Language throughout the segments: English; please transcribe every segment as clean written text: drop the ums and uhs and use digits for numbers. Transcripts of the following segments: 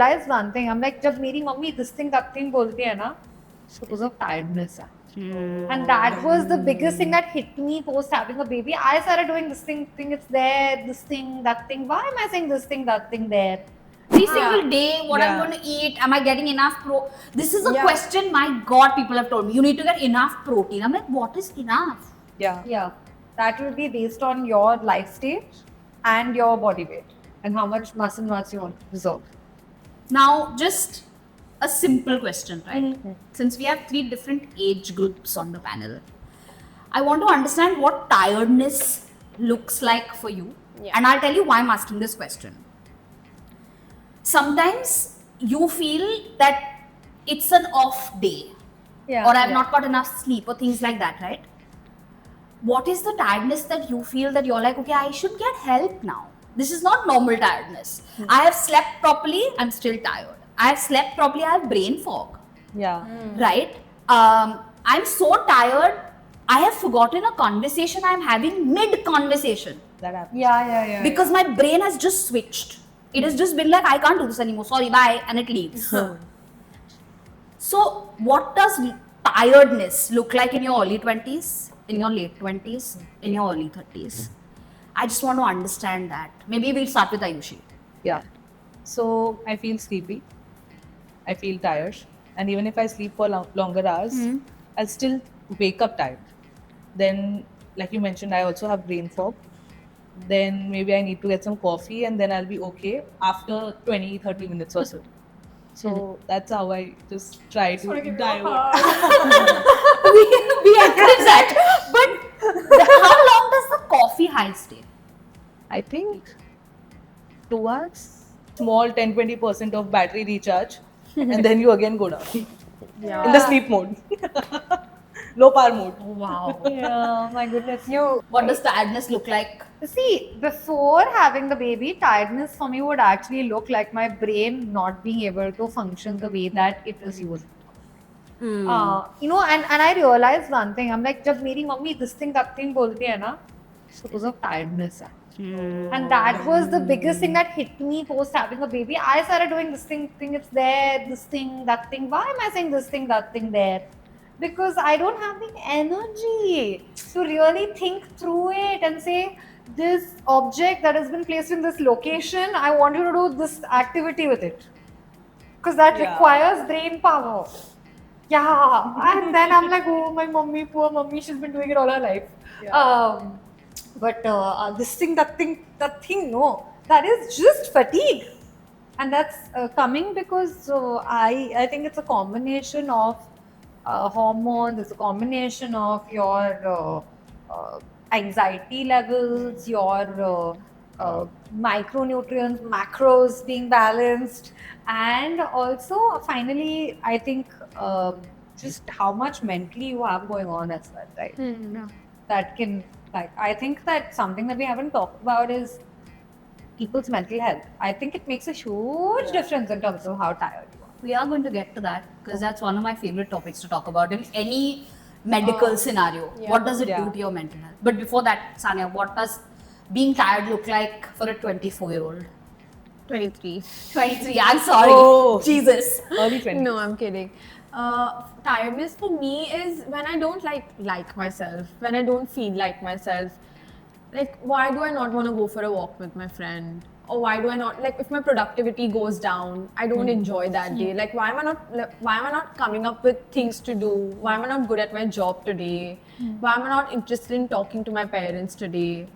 realized one thing. I'm like, जब मेरी mummy this thing that thing बोलती है ना, it's because of tiredness. And that was the biggest thing that hit me post having a baby. I started doing this thing, it's there, this thing, that thing. Why am I saying this thing, that thing there? Every single day, what I'm going to eat, am I getting enough This is a question, my God, people have told me. You need to get enough protein. I'm like, what is enough? Yeah. That will be based on your life stage and your body weight and how much muscle mass you want to preserve. Now, just a simple question, right? Since we have 3 different age groups on the panel, I want to understand what tiredness looks like for you. And I'll tell you why I'm asking this question. Sometimes you feel that it's an off day, or I've not got enough sleep, or things like that, right? What is the tiredness that you feel that you're like, okay, I should get help now? This is not normal tiredness. I have slept properly, I'm still tired. I have slept properly, I have brain fog. Right? I'm so tired, I have forgotten a conversation I'm having mid-conversation. That happens. Yeah. Because my brain has just switched. It has just been like, I can't do this anymore, sorry, bye, and it leaves. So, what does tiredness look like in your early 20s, in your late 20s, in your early 30s? I just want to understand that. Maybe we'll start with Ayushi. Yeah. So I feel sleepy. I feel tired. And even if I sleep for longer hours, I'll still wake up tired. Then, like you mentioned, I also have brain fog. Then maybe I need to get some coffee and then I'll be okay after 20-30 minutes or so. So that's how I just try to divert. we encourage that. But how long does the coffee high stay? I think 2 hours. Small 10-20% of battery recharge and then you again go down. In the sleep mode. Low power mode. Wow. Yeah, my goodness. What does tiredness look like? See, before having the baby, tiredness for me would actually look like my brain not being able to function the way that it was used. And I realized one thing. I'm like, जब मेरी mummy this thing that thing बोलती है ना, it's because of tiredness. And that was the biggest thing that hit me post having a baby. I started doing this thing, it's there, this thing, that thing. Why am I saying this thing, that thing there? Because I don't have the energy to really think through it and say, this object that has been placed in this location, I want you to do this activity with it. Because that requires brain power. Yeah. And then I'm like, oh, my mummy, poor mummy, she's been doing it all her life. But this thing, that thing, no. That is just fatigue. And that's coming because I think it's a combination of hormones, it's a combination of your anxiety levels, your micronutrients, macros being balanced, and also finally, I think just how much mentally you have going on as well, right? That can, like, I think that something that we haven't talked about is people's mental health. I think it makes a huge difference in terms of how tired you are. We are going to get to that because that's one of my favorite topics to talk about in any medical scenario. What does it do to your mental health? But before that, Sanya, what does being tired look like for a 24-year-old? 23. 23, I'm sorry. Oh. Jesus. Early 20s. No, I'm kidding. Tiredness for me is when I don't like myself, when I don't feel like myself. Like, why do I not want to go for a walk with my friend? Or why do I not, like, if my productivity goes down, I don't enjoy that day. Like, why am I not coming up with things to do? Why am I not good at my job today? Why am I not interested in talking to my parents today?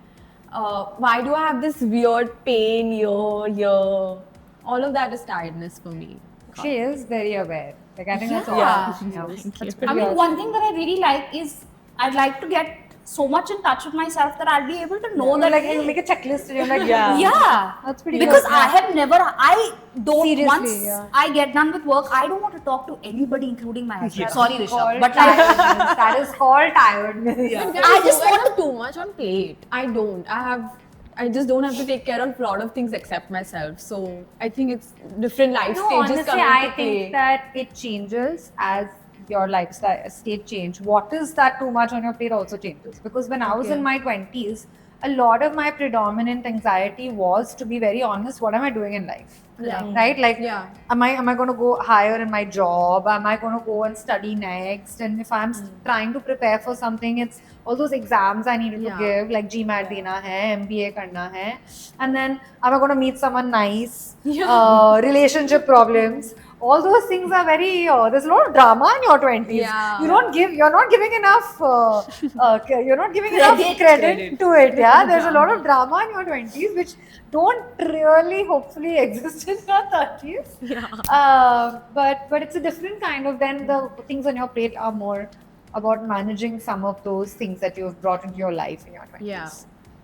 Why do I have this weird pain here? All of that is tiredness for me. She is very aware. Like, I think that's Yeah. awesome. I mean, one thing that I really like is I'd like to get so much in touch with myself that I'll be able to know that, Like, hey, you make a checklist and you're like, yeah, that's pretty because good. I have never, I don't, Seriously, once yeah. I get done with work, I don't want to talk to anybody, including my husband. Sorry, Rishabh, Called but like, tiredness. That is called tiredness. I just want to too much on plate. I just don't have to take care of a lot of things except myself. So I think it's different life No, stages honestly, coming I to play. think that it changes as your lifestyle state change. What is that too much on your plate also changes. Because when I was in my 20s, a lot of my predominant anxiety was, to be very honest, what am I doing in life? Yeah. Right? Like, Yeah. am I going to go higher in my job? Am I going to go and study next? And if I'm trying to prepare for something, it's all those exams I needed to Yeah. give, like GMAT dena hai, MBA karna hai. And then am I going to meet someone nice? Relationship problems. All those things are very, there's a lot of drama in your 20s. Yeah. You're not giving enough, you're not giving enough credit to it. Yeah, there's a lot of drama in your 20s, which don't really, hopefully, exist in your 30s. Yeah. But it's a different kind of, then the things on your plate are more about managing some of those things that you've brought into your life in your 20s. Yeah.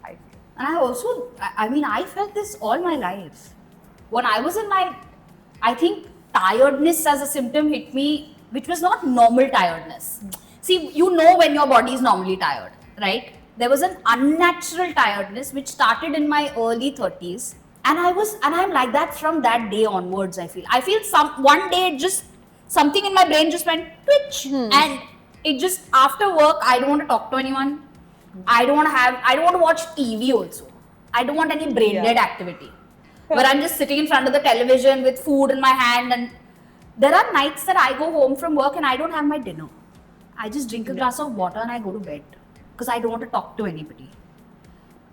I feel. And I also, I mean, I felt this all my life. When I was in my, I think tiredness as a symptom hit me, which was not normal tiredness. See, you know when your body is normally tired, right? There was an unnatural tiredness which started in my early 30s. And I'm like that from that day onwards, I feel. One day just, something in my brain just went twitch. And it just, after work, I don't want to talk to anyone. I don't want to watch TV also. I don't want any brain dead activity. Where I'm just sitting in front of the television with food in my hand, and there are nights that I go home from work and I don't have my dinner. I just drink a glass of water and I go to bed because I don't want to talk to anybody.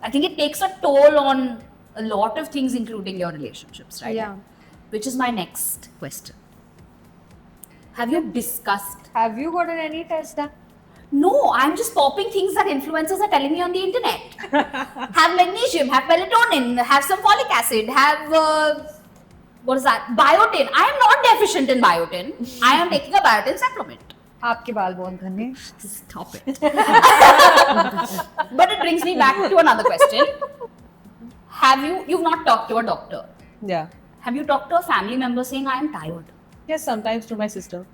I think it takes a toll on a lot of things, including your relationships, right? Yeah. Which is my next question. Have you discussed? Have you gotten any tests done? No, I'm just popping things that influencers are telling me on the internet. Have magnesium, have melatonin, have some folic acid, have what is that? Biotin. I am not deficient in biotin. I am taking a biotin supplement. आपके बाल बहुत घने. Stop it. But it brings me back to another question. You've not talked to a doctor. Yeah. Have you talked to a family member saying I am tired? Yes, sometimes to my sister.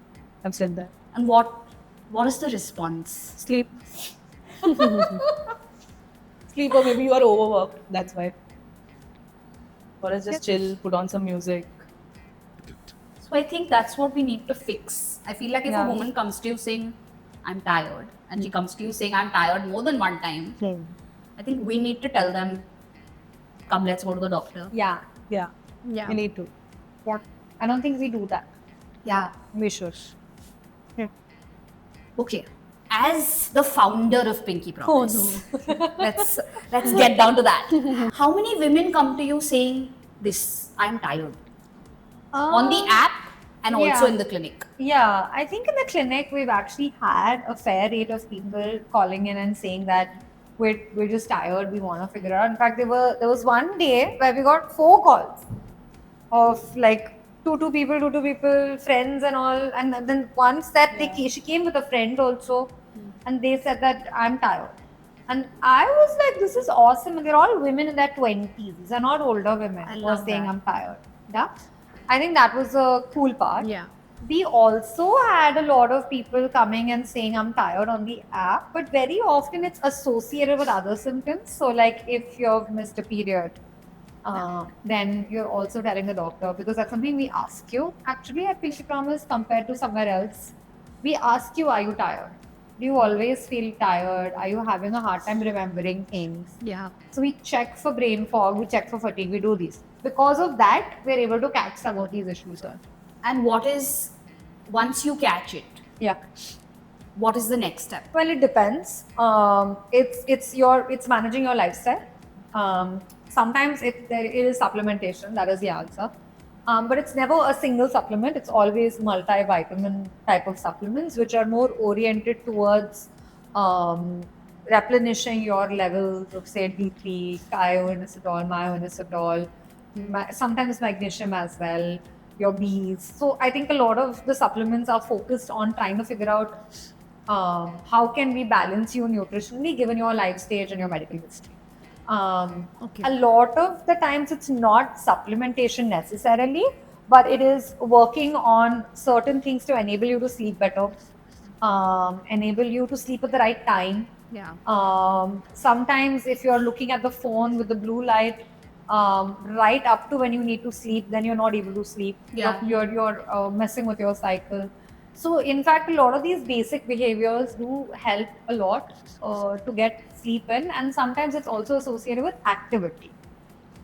I've said that. And what is the response? Sleep. Sleep, or maybe you are overworked. That's why. Or else just chill, put on some music. So I think that's what we need to fix. I feel like if Yeah. a woman comes to you saying, I'm tired, and she comes to you saying, I'm tired more than one time, I think we need to tell them, come, let's go to the doctor. Yeah. Yeah. Yeah. We need to. Yeah. I don't think we do that. Yeah. We should. Okay. As the founder of Pinky Promise, let's get down to that. How many women come to you saying this, I'm tired? On the app and also in the clinic? Yeah, I think in the clinic we've actually had a fair rate of people calling in and saying that we're just tired, we want to figure out. In fact, there was one day where we got 4 calls of like two people, friends and all. And then once that she came with a friend also, and they said that I'm tired. And I was like, this is awesome. And they're all women in their 20s. These are not older women who are saying I'm tired. Yeah. I think that was a cool part. Yeah. We also had a lot of people coming and saying I'm tired on the app, but very often it's associated with other symptoms. So like if you've missed a period, then you're also telling the doctor, because that's something we ask you actually at Pinky Promise compared to somewhere else. We ask you, are you tired? Do you always feel tired? Are you having a hard time remembering things? Yeah. So we check for brain fog, we check for fatigue, we do these. Because of that, we're able to catch some of these issues. And what is, once you catch it, Yeah. what is the next step? Well, it depends. It's managing your lifestyle. Sometimes it is supplementation, that is the answer. But it's never a single supplement. It's always multivitamin type of supplements, which are more oriented towards replenishing your levels of, say, D3, ioinositol, myoinositol, sometimes magnesium as well, your Bs. So I think a lot of the supplements are focused on trying to figure out how can we balance you nutritionally given your life stage and your medical history. A lot of the times it's not supplementation necessarily, but it is working on certain things to enable you to sleep better, enable you to sleep at the right time. Yeah. Sometimes if you're looking at the phone with the blue light right up to when you need to sleep, then you're not able to sleep. Yeah. You're messing with your cycle. So, in fact, a lot of these basic behaviors do help a lot to get sleep in, and sometimes it's also associated with activity.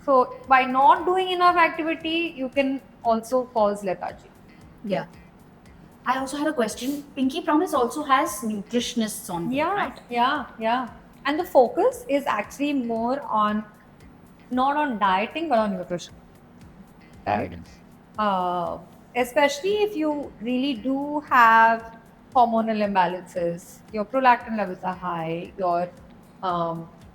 So, by not doing enough activity, you can also cause lethargy. Yeah. I also had a question. Pinky Promise also has nutritionists on board, right? Yeah. And the focus is actually more on not on dieting but on nutrition. Right. Especially if you really do have hormonal imbalances, your prolactin levels are high,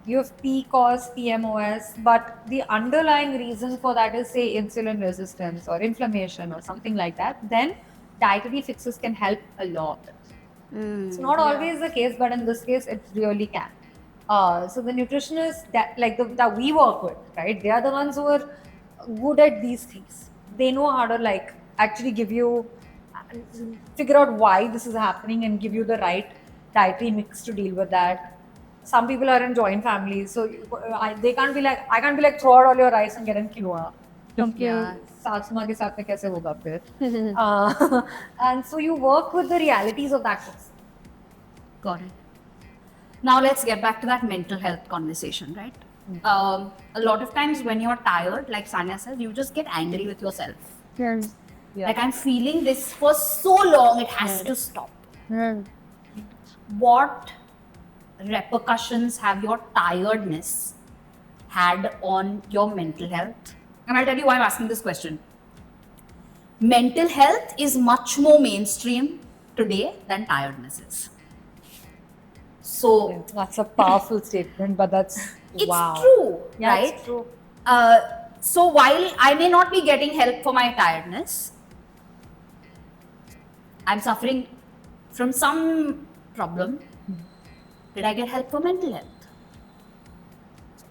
you have PCOS, PMOS, but the underlying reason for that is, say, insulin resistance or inflammation or something like that, then dietary fixes can help a lot. It's not always the case, but in this case, it really can. So the nutritionists that we work with, right? They are the ones who are good at these things. They know how to actually give you figure out why this is happening and give you the right dietary mix to deal with that. Some people are in joint families, so they can't be like, I can't be like, throw out all your rice and get in quinoa. Yeah. सास माँ के साथ में कैसे होगा फिर? And so you work with the realities of that person. Got it. Now let's get back to that mental health conversation, right? A lot of times when you're tired, like Sanya says, you just get angry with yourself. Yeah. Like, I'm feeling this for so long, it has to stop. What repercussions have your tiredness had on your mental health? And I'll tell you why I'm asking this question. Mental health is much more mainstream today than tiredness is. So That's a powerful statement, but that's it's wow. true, Yeah, right? it's true. So while I may not be getting help for my tiredness, I'm suffering from some problem. Did I get help for mental health?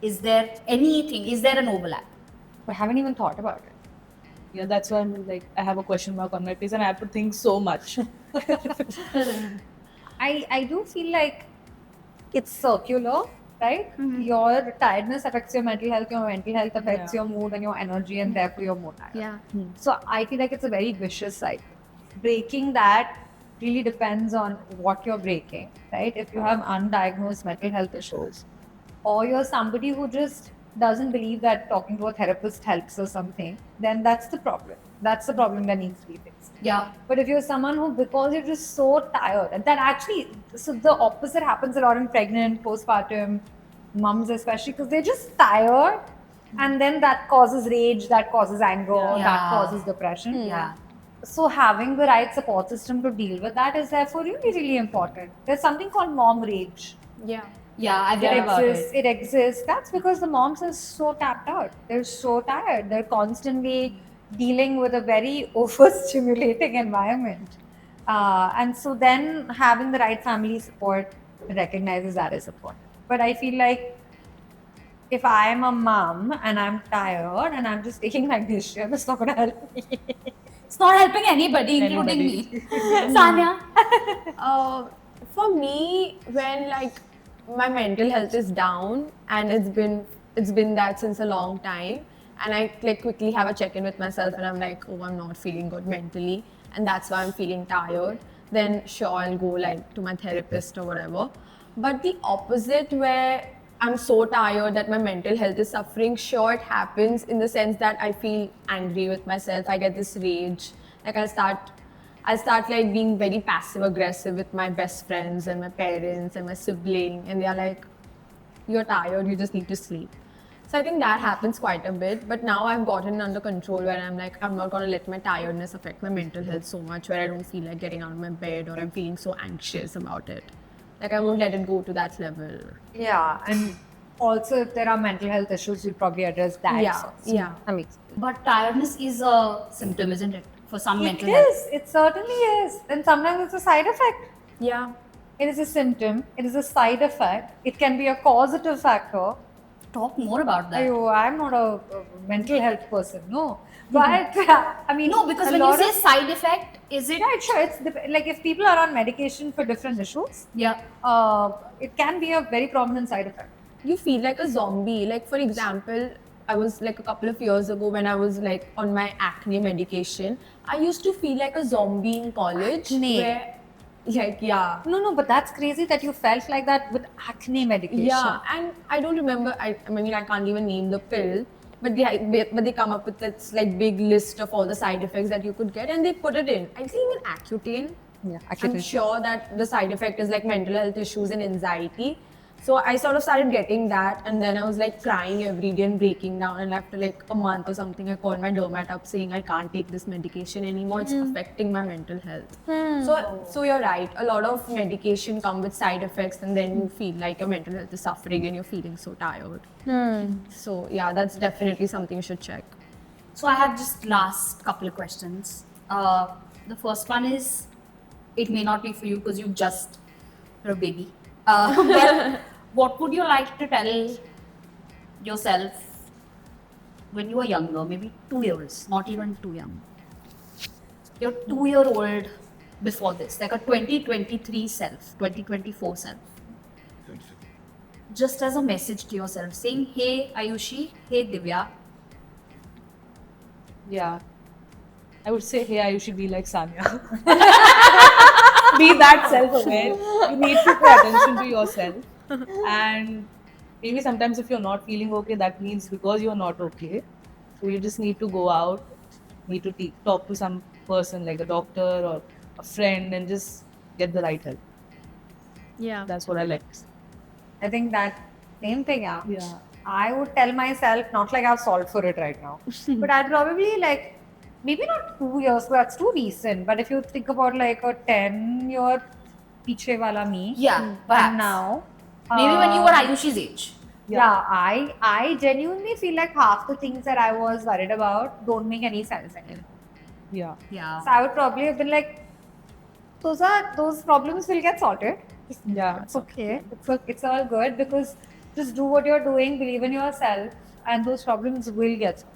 Is there anything? Is there an overlap? I haven't even thought about it. Yeah, that's why I'm like, I have a question mark on my face and I have to think so much. I do feel like it's circular, right? Your tiredness affects your mental health affects your mood and your energy, and therefore you're more tired. Yeah. So I feel like it's a very vicious cycle. Breaking that really depends on what you're breaking, right? If you have undiagnosed mental health issues, or you're somebody who just doesn't believe that talking to a therapist helps or something, then that's the problem. That's the problem that needs to be fixed. Yeah. But if you're someone who, because you're just so tired, and that actually, so the opposite happens a lot in pregnant, postpartum mums, especially because they're just tired, and then that causes rage, that causes anger, that Yeah. causes depression. Yeah. So having the right support system to deal with that is therefore really, really important. There's something called mom rage. Yeah. Yeah, I've It heard about it. exists. It exists. That's because the moms are so tapped out. They're so tired. They're constantly dealing with a very overstimulating environment. And so then having the right family support recognizes that as support. But I feel like if I'm a mom and I'm tired and I'm just taking magnesium, it's not going to help me. It's not helping anybody, including me. Sanya. For me, when like my mental health is down, and it's been that since a long time, and I like quickly have a check-in with myself and I'm like, oh, I'm not feeling good mentally, and that's why I'm feeling tired, then sure, I'll go like to my therapist or whatever. But the opposite, where I'm so tired that my mental health is suffering, sure, it happens in the sense that I feel angry with myself. I get this rage. Like I start like being very passive aggressive with my best friends and my parents and my sibling, and they're like, you're tired, you just need to sleep. So I think that happens quite a bit, but now I've gotten under control where I'm like, I'm not gonna let my tiredness affect my mental health so much where I don't feel like getting out of my bed or I'm feeling so anxious about it. Like I won't let it go to that level. Yeah, and also if there are mental health issues, you'll probably address that. Yeah, also. yeah. That makes sense. But tiredness is a symptom, isn't it? For some It mental health. is. It certainly is. And sometimes it's a side effect. Yeah. It is a symptom. It is a side effect. It can be a causative factor. Talk more about that. I'm not a mental health person, no. But I mean, No, because a when you lot say of- side effect, is it? yeah, sure. It's like if people are on medication for different issues, Yeah. it can be a very prominent side effect. You feel like a zombie. Like for example, I was like a couple of years ago when I was like on my acne medication. I used to feel like a zombie in college. Acne. Where, like, yeah. No, but that's crazy that you felt like that with acne medication. Yeah, and I don't remember. I mean, I can't even name the pill, but they come up with this like big list of all the side effects that you could get, and they put it in. I think even Accutane. Yeah, I'm Accutane. sure that the side effect is like mental health issues and anxiety. So I sort of started getting that, and then I was like crying every day and breaking down. And after like a month or something, I called my dermat up saying I can't take this medication anymore. It's affecting my mental health. So you're right. A lot of medication come with side effects, and then you feel like your mental health is suffering and you're feeling so tired. So yeah, that's definitely something you should check. So I have just last couple of questions. The first one is, it may not be for you because you just are a baby. But what would you like to tell yourself when you were younger, maybe 2 years, not even too young? Your 2-year-old before this, like a 2023 self, 2024 self. Just as a message to yourself, saying, hey Ayushi, hey Divya. Yeah. I would say, hey, you should be like Sanya. Be that self-aware. You need to pay attention to yourself. And maybe sometimes if you're not feeling okay, that means because you're not okay. So you just need to go out, need to talk to some person like a doctor or a friend and just get the right help. Yeah. That's what I like. I think that same thing, yeah. Yeah. I would tell myself, not like I've solved for it right now, but I'd probably like, maybe not 2 years, that's too recent, but if you think about like a 10-year piche wala me, Yeah, perhaps. and now, Maybe when you were Ayushi's age. yeah, I genuinely feel like half the things that I was worried about don't make any sense anymore. Yeah. Yeah. So I would probably have been like, those problems will get sorted. Yeah. It's okay. It's all good, because just do what you're doing, believe in yourself, and those problems will get solved.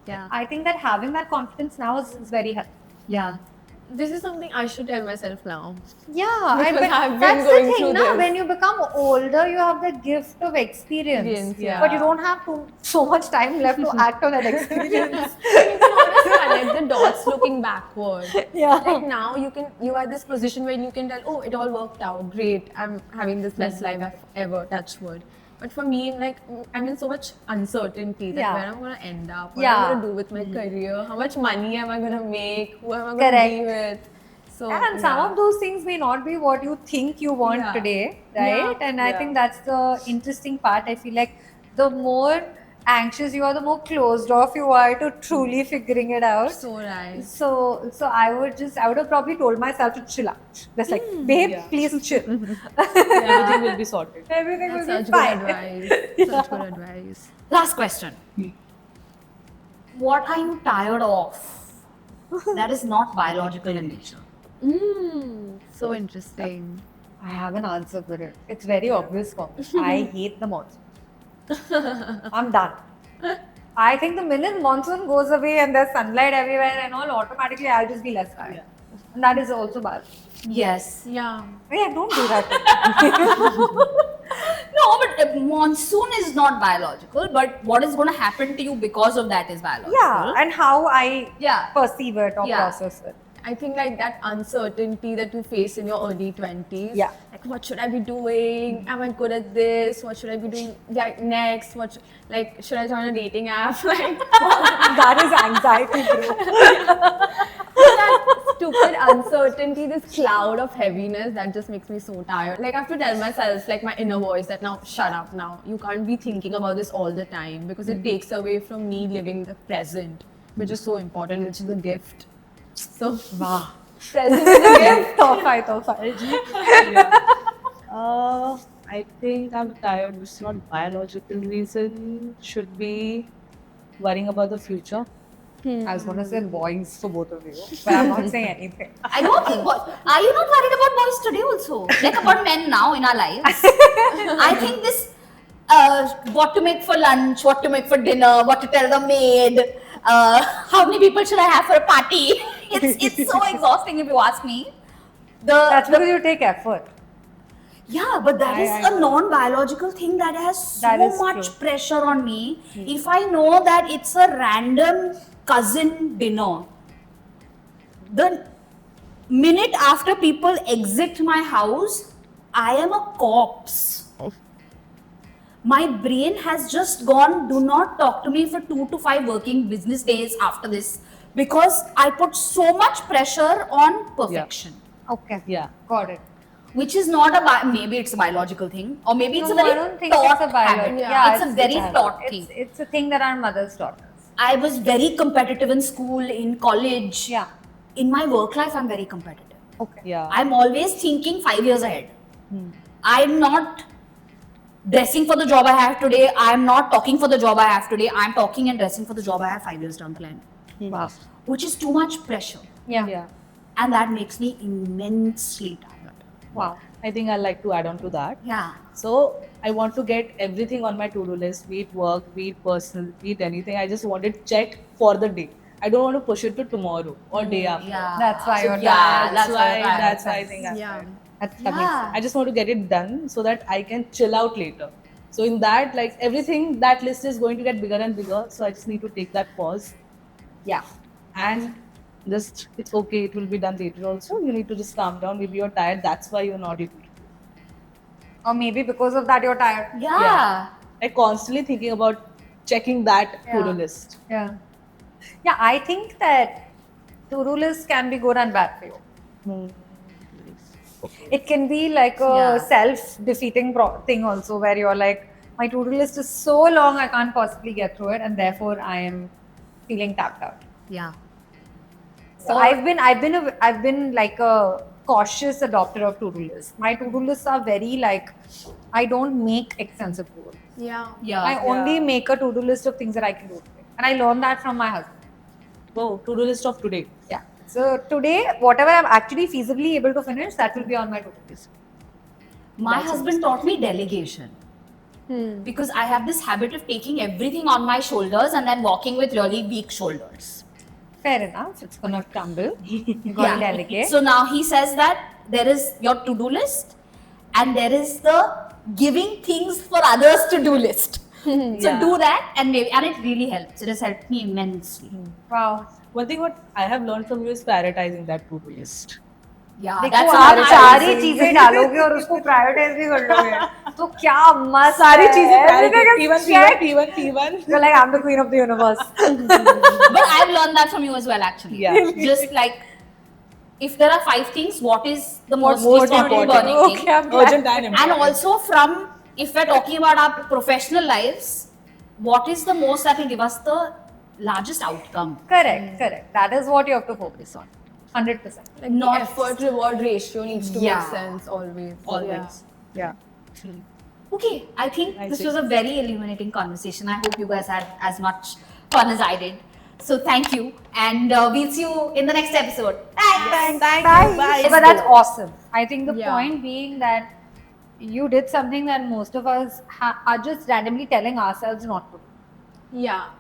Yeah. I think that having that confidence now is very helpful. Yeah. This is something I should tell myself now. Yeah, Because but I've been that's going the through thing. Now, this. when you become older, you have the gift of experience, Experience, yeah. but you don't have so much time left to act on that experience. You can always connect the dots looking backward. Yeah. Like now you are at this position where you can tell, oh, it all worked out, great. I'm having this best life I've ever, touch wood. But for me, like I'm in so much uncertainty that Yeah. where I'm gonna end up, what Yeah. I'm gonna do with my career, how much money am I gonna make, who am I gonna Correct. be with. So And some of those things may not be what you think you want Yeah. today, right? Yeah. And I think that's the interesting part. I feel like the more anxious you are, the more closed off you are to truly figuring it out. so right. So I would have probably told myself to chill out. Just like, babe, Yeah. please chill. Everything will be sorted. Everything That's will be such good fine. advice. Such good advice. Last question. What are you tired of that is not biological in nature? So interesting. I have an answer for it. It's very obvious for me. I hate the monsoon. I'm done. I think the minute monsoon goes away and there's sunlight everywhere and all, automatically I'll just be less tired. And that is also bad. Yes. Yeah. Yeah, don't do that. No, but monsoon is not biological, but what is going to happen to you because of that is biological. Yeah, and how I Yeah. perceive it or Yeah. process it. I think like that uncertainty that you face in your early 20s. Yeah. Like, what should I be doing? Am I good at this? What should I be doing next? Should I join a dating app? Like, That is anxiety, bro. that stupid uncertainty, this cloud of heaviness that just makes me so tired. Like, I have to tell myself, like my inner voice, that now, shut up now. You can't be thinking about this all the time because it takes away from me living the present, which is so important, which is a gift. So, Wow. present is a gift. Tough. I think I'm tired. It's not biological reason. Should be worrying about the future. I was going to say boys for both of you, but I'm not saying anything. I don't think. Are you not worried about boys today also? Like about men now in our lives? I think this what to make for lunch, what to make for dinner, what to tell the maid, how many people should I have for a party? It's so exhausting if you ask me. That's because you take effort. Yeah, but that is I a non-biological thing that has so That is much true. pressure on me. If I know that it's a random cousin dinner, the minute after people exit my house, I am a corpse. My brain has just gone, do not talk to me for 2 to 5 working business days after this, because I put so much pressure on perfection. Okay. Yeah. Got it. Which is not maybe it's a biological thing, or maybe it's a No, very I don't think taught it's a biology. habit. Yeah, it's a very taught it's, thing. it's a thing that our mothers taught us. I was very competitive in school, in college. Yeah. In my work life, I'm very competitive. Okay. Yeah. I'm always thinking 5 years ahead. I'm not dressing for the job I have today. I'm not talking for the job I have today. I'm talking and dressing for the job I have 5 years down the line, Wow. which is too much pressure. Yeah. Yeah. And that makes me immensely tired. Wow. I think I'd like to add on to that. Yeah. So I want to get everything on my to-do list, be it work, be it personal, be it anything. I just want it checked for the day. I don't want to push it to tomorrow or day after. Yeah. That's why you're yeah, tired. that's why. That's why I think I'm Yeah. tired. That makes Yeah. sense. I just want to get it done so that I can chill out later. So in that, like everything, that list is going to get bigger and bigger. So I just need to take that pause. Yeah. And just, it's okay, it will be done later also. You need to just calm down. Maybe you're tired, that's why you're not able to. Or maybe because of that you're tired. Yeah. Like constantly thinking about checking that to-do Yeah. list. Yeah. Yeah, I think that to-do list can be good and bad for you. It can be like a Yeah. self-defeating thing also, where you're like, my to-do list is so long, I can't possibly get through it, and therefore I am feeling tapped out. Yeah. So I've been like a cautious adopter of to-do lists. My to-do lists are very like, I don't make extensive to-do lists. Yeah. Yeah. I only make a to-do list of things that I can do today, and I learned that from my husband. Oh, to-do list of today. Yeah. So today, whatever I'm actually feasibly able to finish, that will be on my to-do list. My husband taught me delegation. Because I have this habit of taking everything on my shoulders and then walking with really weak shoulders. Fair enough. It's gonna crumble. You gotta delegate. So now he says that there is your to-do list and there is the giving things for others to do list. So Yeah. do that and it really helps. It has helped me immensely. Wow. One thing what I have learned from you is prioritizing that to-do list. Yeah, देखो that's आप another सारी reason. चीजें डालोगे और उसको prioritise भी कर लोगे तो क्या मस्त सारी है। चीजें Everything is P1, checked. P1, P1, P1. You're like, I'm the queen of the universe. But I've learned that from you as well, actually. Yeah. Just like, if there are 5 things, what is the most important? burning thing? Okay, I'm glad. Urgent and And important. also from, if we're talking about our professional lives, what is the most that will give us the largest outcome? Correct, correct. That is what you have to focus on. 100%. Like Not- the effort reward ratio needs to Yeah. make sense always. Always. Yeah. Okay, I think I this see. was a very illuminating conversation. I hope you guys had as much fun as I did. So thank you, and we'll see you in the next episode. Thanks. Bye. But that's awesome. I think the Yeah. point being that you did something that most of us are just randomly telling ourselves not to do. Yeah.